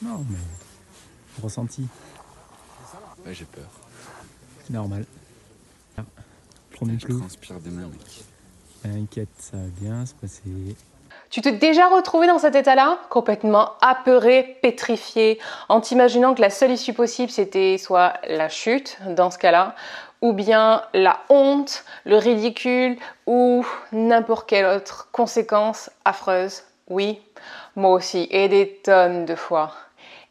Non, mais ressenti, Ouais, j'ai peur. c'est normal. Premier Je clou, transpire des mains, mec. inquiète, ça va bien se passer. Tu t'es déjà retrouvé dans cet état-là, complètement apeuré, pétrifié, en t'imaginant que la seule issue possible c'était soit la chute, dans ce cas-là, ou bien la honte, le ridicule, ou n'importe quelle autre conséquence affreuse. Oui, moi aussi, et des tonnes de fois.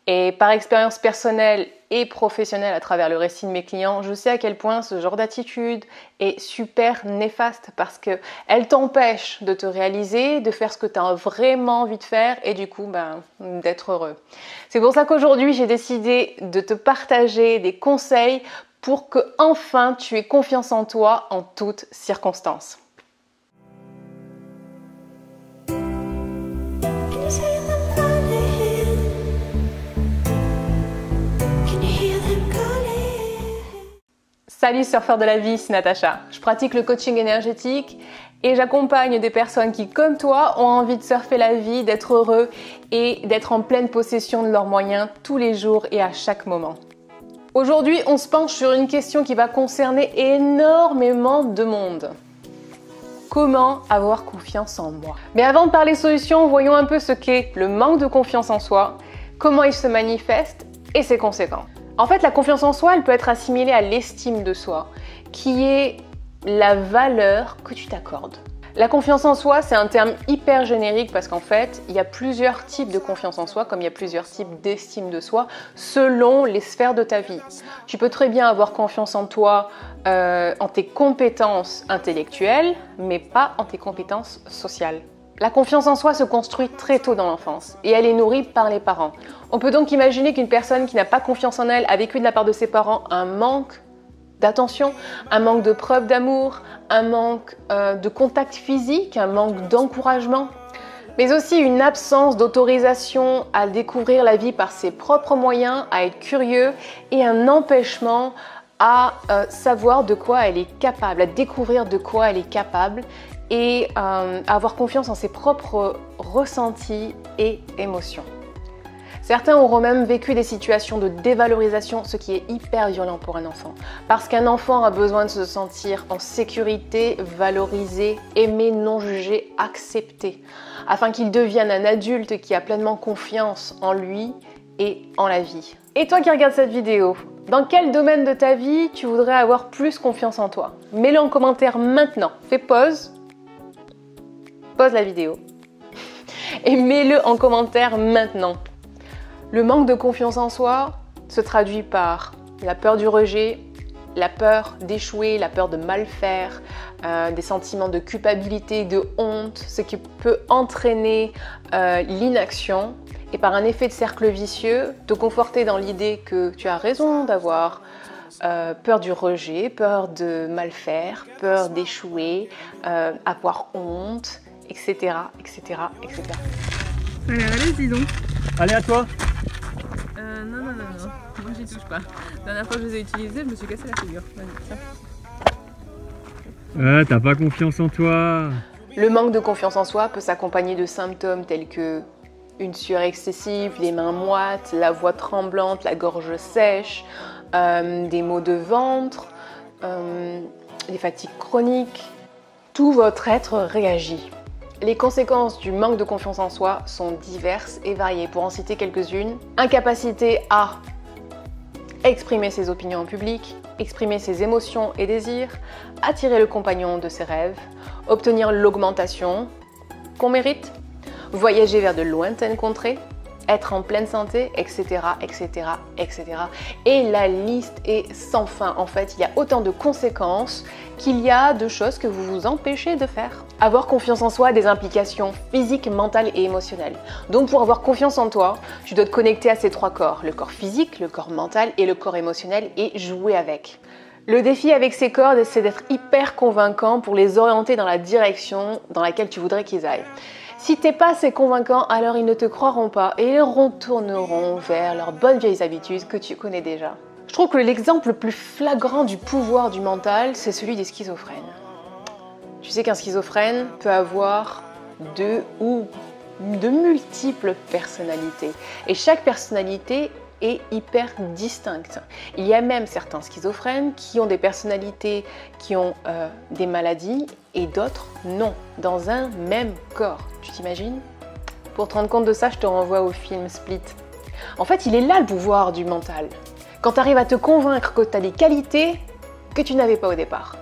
Et par expérience personnelle et professionnelle à travers le récit de mes clients, je sais à quel point ce genre d'attitude est super néfaste parce qu'elle t'empêche de te réaliser, de faire ce que tu as vraiment envie de faire et du coup d'être heureux. C'est pour ça qu'aujourd'hui j'ai décidé de te partager des conseils pour que enfin tu aies confiance en toi en toutes circonstances. Salut surfeurs de la vie, c'est Natacha. Je pratique le coaching énergétique et j'accompagne des personnes qui, comme toi, ont envie de surfer la vie, d'être heureux et d'être en pleine possession de leurs moyens tous les jours et à chaque moment. Aujourd'hui, on se penche sur une question qui va concerner énormément de monde. Comment avoir confiance en moi? Mais avant de parler solutions, voyons un peu ce qu'est le manque de confiance en soi, comment il se manifeste et ses conséquences. En fait, la confiance en soi, elle peut être assimilée à l'estime de soi, qui est la valeur que tu t'accordes. La confiance en soi, c'est un terme hyper générique parce qu'en fait, il y a plusieurs types de confiance en soi, comme il y a plusieurs types d'estime de soi, selon les sphères de ta vie. Tu peux très bien avoir confiance en toi, en tes compétences intellectuelles, mais pas en tes compétences sociales. La confiance en soi se construit très tôt dans l'enfance et elle est nourrie par les parents. On peut donc imaginer qu'une personne qui n'a pas confiance en elle a vécu de la part de ses parents un manque d'attention, un manque de preuve d'amour, un manque de contact physique, un manque d'encouragement, mais aussi une absence d'autorisation à découvrir la vie par ses propres moyens, à être curieux et un empêchement à savoir de quoi elle est capable, à découvrir de quoi elle est capable et avoir confiance en ses propres ressentis et émotions. Certains auront même vécu des situations de dévalorisation, ce qui est hyper violent pour un enfant. Parce qu'un enfant a besoin de se sentir en sécurité, valorisé, aimé, non jugé, accepté, afin qu'il devienne un adulte qui a pleinement confiance en lui et en la vie. Et toi qui regardes cette vidéo, dans quel domaine de ta vie tu voudrais avoir plus confiance en toi? Mets-le en commentaire maintenant. Fais pause. Pause la vidéo et mets-le en commentaire maintenant. Le manque de confiance en soi se traduit par la peur du rejet, la peur d'échouer, la peur de mal faire, des sentiments de culpabilité, de honte, ce qui peut entraîner l'inaction et par un effet de cercle vicieux, te conforter dans l'idée que tu as raison d'avoir peur du rejet, peur de mal faire, peur d'échouer, avoir honte, etc., etc., etc. Allez, allez-y donc. Allez, à toi. Non, moi j'y touche pas. La dernière fois que je les ai utilisés, je me suis cassé la figure. Vas-y, tiens. T'as pas confiance en toi. Le manque de confiance en soi peut s'accompagner de symptômes tels que une sueur excessive, les mains moites, la voix tremblante, la gorge sèche, des maux de ventre, des fatigues chroniques. Tout votre être réagit. Les conséquences du manque de confiance en soi sont diverses et variées. Pour en citer quelques-unes, incapacité à exprimer ses opinions en public, exprimer ses émotions et désirs, attirer le compagnon de ses rêves, obtenir l'augmentation qu'on mérite, voyager vers de lointaines contrées, être en pleine santé, etc., etc., etc. Et la liste est sans fin. En fait, il y a autant de conséquences qu'il y a de choses que vous vous empêchez de faire. Avoir confiance en soi a des implications physiques, mentales et émotionnelles. Donc pour avoir confiance en toi, tu dois te connecter à ces trois corps. Le corps physique, le corps mental et le corps émotionnel et jouer avec. Le défi avec ces corps, c'est d'être hyper convaincant pour les orienter dans la direction dans laquelle tu voudrais qu'ils aillent. Si t'es pas assez convaincant, alors ils ne te croiront pas et ils retourneront vers leurs bonnes vieilles habitudes que tu connais déjà. Je trouve que l'exemple le plus flagrant du pouvoir du mental, c'est celui des schizophrènes. Tu sais qu'un schizophrène peut avoir 2 ou de multiples personnalités. Et chaque personnalité est hyper distincte. Il y a même certains schizophrènes qui ont des personnalités qui ont des maladies et d'autres non, dans un même corps. Tu t'imagines? Pour te rendre compte de ça, je te renvoie au film Split. En fait, il est là le pouvoir du mental. Quand tu arrives à te convaincre que tu as des qualités que tu n'avais pas au départ.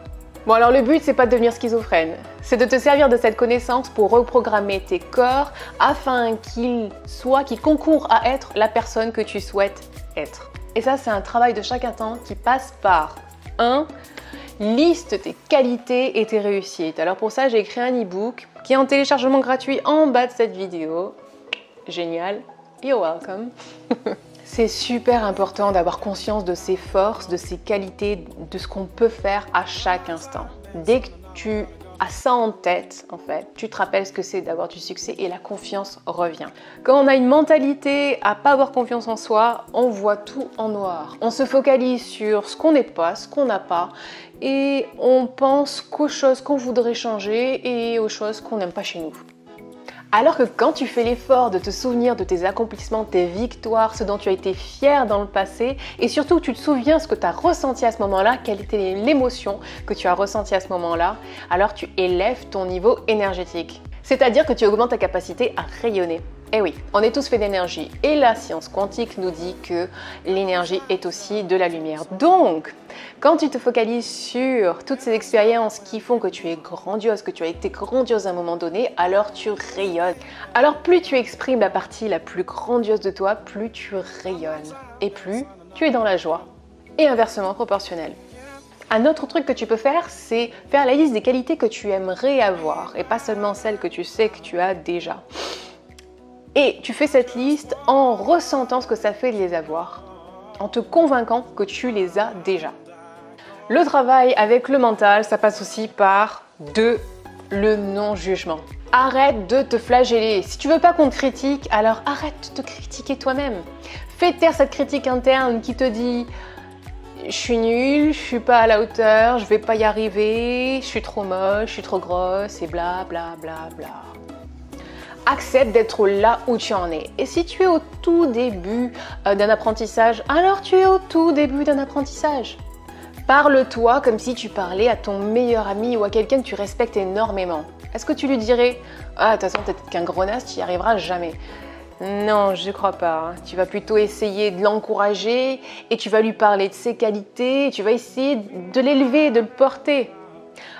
Bon alors le but c'est pas de devenir schizophrène, c'est de te servir de cette connaissance pour reprogrammer tes corps afin qu'ils concourent à être la personne que tu souhaites être. Et ça c'est un travail de chaque instant qui passe par 1. Liste tes qualités et tes réussites. Alors pour ça j'ai écrit un e-book qui est en téléchargement gratuit en bas de cette vidéo. Génial, you're welcome. C'est super important d'avoir conscience de ses forces, de ses qualités, de ce qu'on peut faire à chaque instant. Dès que tu as ça en tête, en fait, tu te rappelles ce que c'est d'avoir du succès et la confiance revient. Quand on a une mentalité à pas avoir confiance en soi, on voit tout en noir. On se focalise sur ce qu'on n'est pas, ce qu'on n'a pas et on pense qu'aux choses qu'on voudrait changer et aux choses qu'on n'aime pas chez nous. Alors que quand tu fais l'effort de te souvenir de tes accomplissements, tes victoires, ce dont tu as été fier dans le passé, et surtout tu te souviens ce que tu as ressenti à ce moment-là, quelle était l'émotion que tu as ressentie à ce moment-là, alors tu élèves ton niveau énergétique. C'est-à-dire que tu augmentes ta capacité à rayonner. Eh oui, on est tous faits d'énergie et la science quantique nous dit que l'énergie est aussi de la lumière. Donc, quand tu te focalises sur toutes ces expériences qui font que tu es grandiose, que tu as été grandiose à un moment donné, alors tu rayonnes. Alors plus tu exprimes la partie la plus grandiose de toi, plus tu rayonnes et plus tu es dans la joie. Et inversement proportionnel. Un autre truc que tu peux faire, c'est faire la liste des qualités que tu aimerais avoir et pas seulement celles que tu sais que tu as déjà. Et tu fais cette liste en ressentant ce que ça fait de les avoir, en te convainquant que tu les as déjà. Le travail avec le mental, ça passe aussi par le non-jugement. Arrête de te flageller. Si tu veux pas qu'on te critique, alors arrête de te critiquer toi-même. Fais taire cette critique interne qui te dit « je suis nulle, je suis pas à la hauteur, je vais pas y arriver, je suis trop moche, je suis trop grosse et bla bla bla bla ». Accepte d'être là où tu en es. Et si tu es au tout début d'un apprentissage, alors tu es au tout début d'un apprentissage. Parle-toi comme si tu parlais à ton meilleur ami ou à quelqu'un que tu respectes énormément. Est-ce que tu lui dirais « Ah, de toute façon, t'es qu'un gros naze, tu n'y arriveras jamais ». Non, je ne crois pas. Tu vas plutôt essayer de l'encourager et tu vas lui parler de ses qualités, et tu vas essayer de l'élever, de le porter.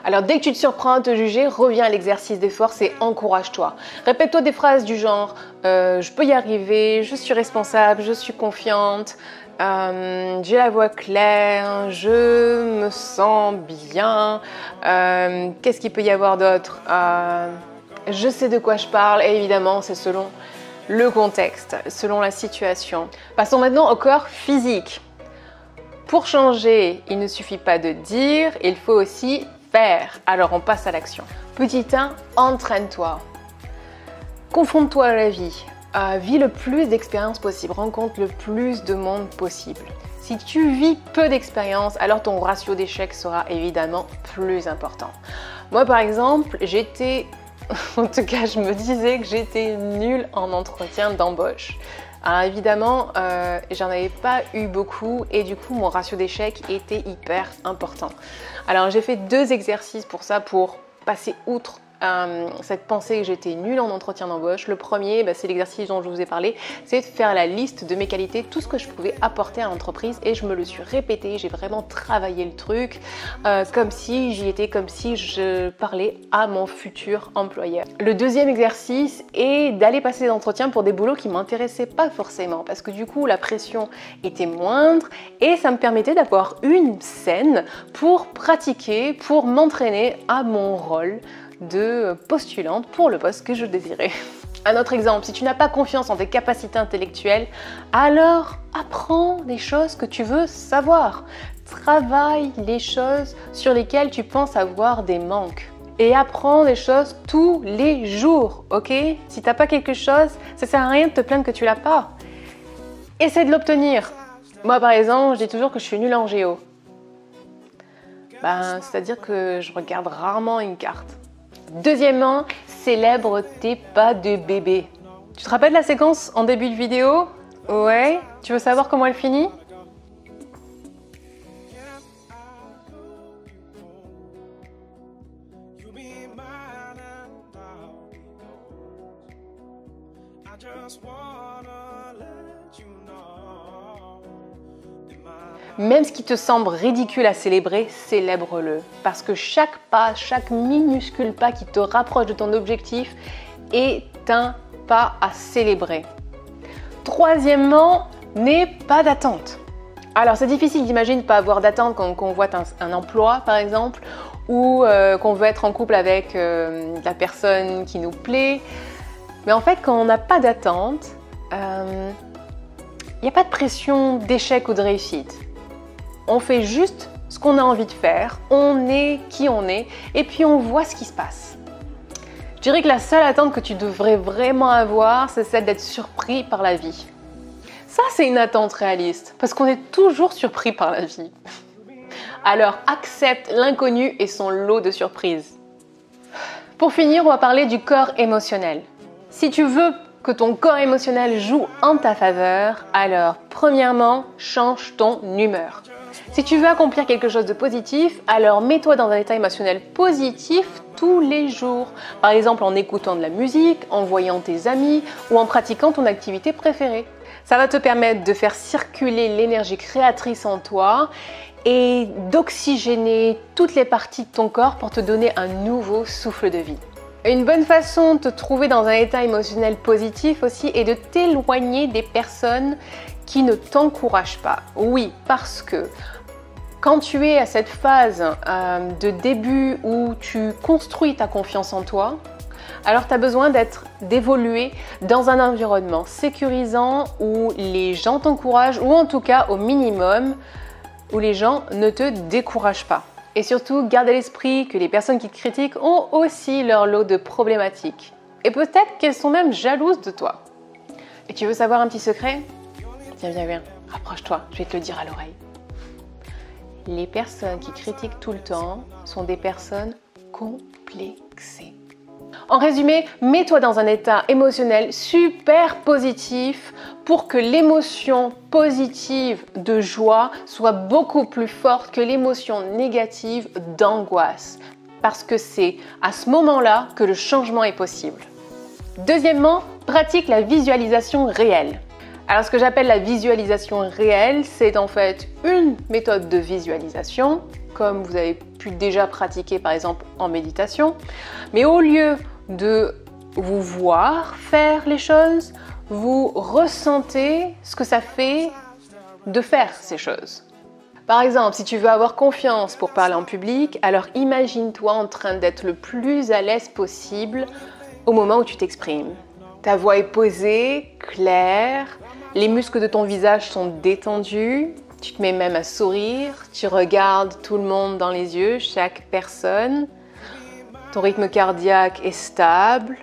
Alors dès que tu te surprends à te juger, reviens à l'exercice des forces et encourage-toi. Répète-toi des phrases du genre je peux y arriver, je suis responsable, je suis confiante, j'ai la voix claire, je me sens bien, qu'est-ce qu'il peut y avoir d'autre, je sais de quoi je parle. Et évidemment c'est selon le contexte, selon la situation. Passons maintenant au corps physique. Pour changer, il ne suffit pas de dire, il faut aussi faire. Alors on passe à l'action. Petit 1, entraîne-toi. Confronte-toi à la vie. Vis le plus d'expériences possible. Rencontre le plus de monde possible. Si tu vis peu d'expériences, alors ton ratio d'échec sera évidemment plus important. Moi par exemple, en tout cas je me disais que j'étais nulle en entretien d'embauche. Alors évidemment, j'en avais pas eu beaucoup et du coup mon ratio d'échec était hyper important. Alors j'ai fait 2 exercices pour ça, pour passer outre cette pensée que j'étais nulle en entretien d'embauche. Le premier, c'est l'exercice dont je vous ai parlé, c'est de faire la liste de mes qualités, tout ce que je pouvais apporter à l'entreprise, et je me le suis répété, j'ai vraiment travaillé le truc comme si j'y étais, comme si je parlais à mon futur employeur. Le deuxième exercice est d'aller passer des entretiens pour des boulots qui ne m'intéressaient pas forcément, parce que du coup la pression était moindre et ça me permettait d'avoir une scène pour pratiquer, pour m'entraîner à mon rôle de postulante pour le poste que je désirais. Un autre exemple, si tu n'as pas confiance en tes capacités intellectuelles, alors apprends des choses que tu veux savoir. Travaille les choses sur lesquelles tu penses avoir des manques. Et apprends des choses tous les jours, ok? Si tu n'as pas quelque chose, ça ne sert à rien de te plaindre que tu l'as pas. Essaie de l'obtenir. Moi par exemple, je dis toujours que je suis nulle en géo. C'est-à-dire que je regarde rarement une carte. Deuxièmement, célèbre tes pas de bébé. Tu te rappelles la séquence en début de vidéo? Ouais? Tu veux savoir comment elle finit? Même ce qui te semble ridicule à célébrer, célèbre-le. Parce que chaque pas, chaque minuscule pas qui te rapproche de ton objectif est un pas à célébrer. Troisièmement, n'aie pas d'attente. Alors c'est difficile d'imaginer ne pas avoir d'attente quand on voit un emploi par exemple, ou qu'on veut être en couple avec la personne qui nous plaît. Mais en fait, quand on n'a pas d'attente, il n'y a pas de pression d'échec ou de réussite. On fait juste ce qu'on a envie de faire, on est qui on est, et puis on voit ce qui se passe. Je dirais que la seule attente que tu devrais vraiment avoir, c'est celle d'être surpris par la vie. Ça, c'est une attente réaliste, parce qu'on est toujours surpris par la vie. Alors, accepte l'inconnu et son lot de surprises. Pour finir, on va parler du corps émotionnel. Si tu veux que ton corps émotionnel joue en ta faveur, alors, premièrement, change ton humeur. Si tu veux accomplir quelque chose de positif, alors mets-toi dans un état émotionnel positif tous les jours. Par exemple, en écoutant de la musique, en voyant tes amis ou en pratiquant ton activité préférée. Ça va te permettre de faire circuler l'énergie créatrice en toi et d'oxygéner toutes les parties de ton corps pour te donner un nouveau souffle de vie. Une bonne façon de te trouver dans un état émotionnel positif aussi est de t'éloigner des personnes qui ne t'encouragent pas. Oui, parce que quand tu es à cette phase de début où tu construis ta confiance en toi, alors tu as besoin d'évoluer dans un environnement sécurisant où les gens t'encouragent ou en tout cas au minimum où les gens ne te découragent pas. Et surtout, garde à l'esprit que les personnes qui te critiquent ont aussi leur lot de problématiques. Et peut-être qu'elles sont même jalouses de toi. Et tu veux savoir un petit secret? Viens, rapproche-toi, je vais te le dire à l'oreille. Les personnes qui critiquent tout le temps sont des personnes complexées. En résumé, mets-toi dans un état émotionnel super positif pour que l'émotion positive de joie soit beaucoup plus forte que l'émotion négative d'angoisse. Parce que c'est à ce moment-là que le changement est possible. Deuxièmement, pratique la visualisation réelle. Alors ce que j'appelle la visualisation réelle, c'est en fait une méthode de visualisation, comme vous avez pu déjà pratiquer par exemple en méditation, mais au lieu de vous voir faire les choses, vous ressentez ce que ça fait de faire ces choses. Par exemple, si tu veux avoir confiance pour parler en public, alors imagine-toi en train d'être le plus à l'aise possible au moment où tu t'exprimes. Ta voix est posée, claire, les muscles de ton visage sont détendus, tu te mets même à sourire, tu regardes tout le monde dans les yeux, chaque personne. Ton rythme cardiaque est stable,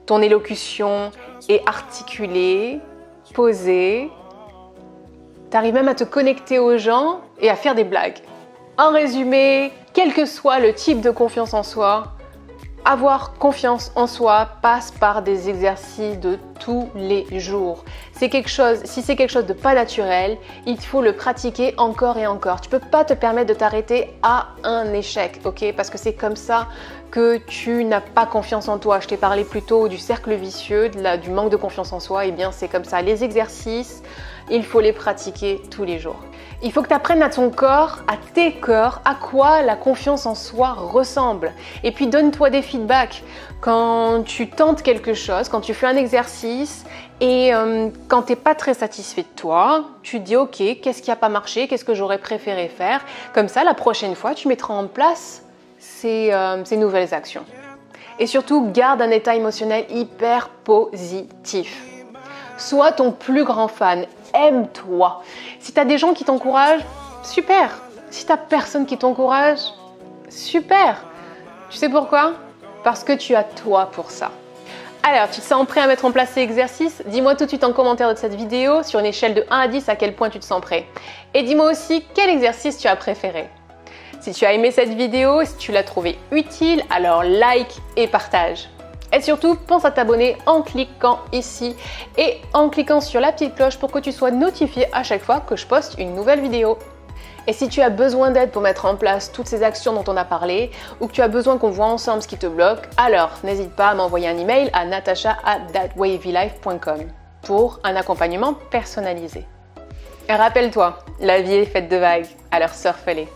ton élocution est articulée, posée. Tu arrives même à te connecter aux gens et à faire des blagues. En résumé, quel que soit le type de confiance en soi, avoir confiance en soi passe par des exercices de tous les jours. Si c'est quelque chose de pas naturel, il faut le pratiquer encore et encore. Tu peux pas te permettre de t'arrêter à un échec, ok? Parce que c'est comme ça que tu n'as pas confiance en toi. Je t'ai parlé plutôt du cercle vicieux, du manque de confiance en soi. Eh bien, c'est comme ça. Les exercices, il faut les pratiquer tous les jours. Il faut que tu apprennes à ton corps, à tes corps, à quoi la confiance en soi ressemble. Et puis donne-toi des feedbacks. Quand tu tentes quelque chose, quand tu fais un exercice et quand tu n'es pas très satisfait de toi, tu te dis ok, qu'est-ce qui n'a pas marché, qu'est-ce que j'aurais préféré faire. Comme ça, la prochaine fois, tu mettras en place ces nouvelles actions. Et surtout, garde un état émotionnel hyper positif. Sois ton plus grand fan. Aime-toi. Si tu as des gens qui t'encouragent, super. Si tu n'as personne qui t'encourage, super. Tu sais pourquoi? Parce que tu as toi pour ça. Alors, tu te sens prêt à mettre en place ces exercices? Dis-moi tout de suite en commentaire de cette vidéo, sur une échelle de 1 à 10, à quel point tu te sens prêt. Et dis-moi aussi quel exercice tu as préféré. Si tu as aimé cette vidéo, si tu l'as trouvée utile, alors like et partage. Et surtout, pense à t'abonner en cliquant ici et en cliquant sur la petite cloche pour que tu sois notifié à chaque fois que je poste une nouvelle vidéo. Et si tu as besoin d'aide pour mettre en place toutes ces actions dont on a parlé ou que tu as besoin qu'on voit ensemble ce qui te bloque, alors n'hésite pas à m'envoyer un email à natasha@thatwavylife.com pour un accompagnement personnalisé. Et rappelle-toi, la vie est faite de vagues, alors surfe-les.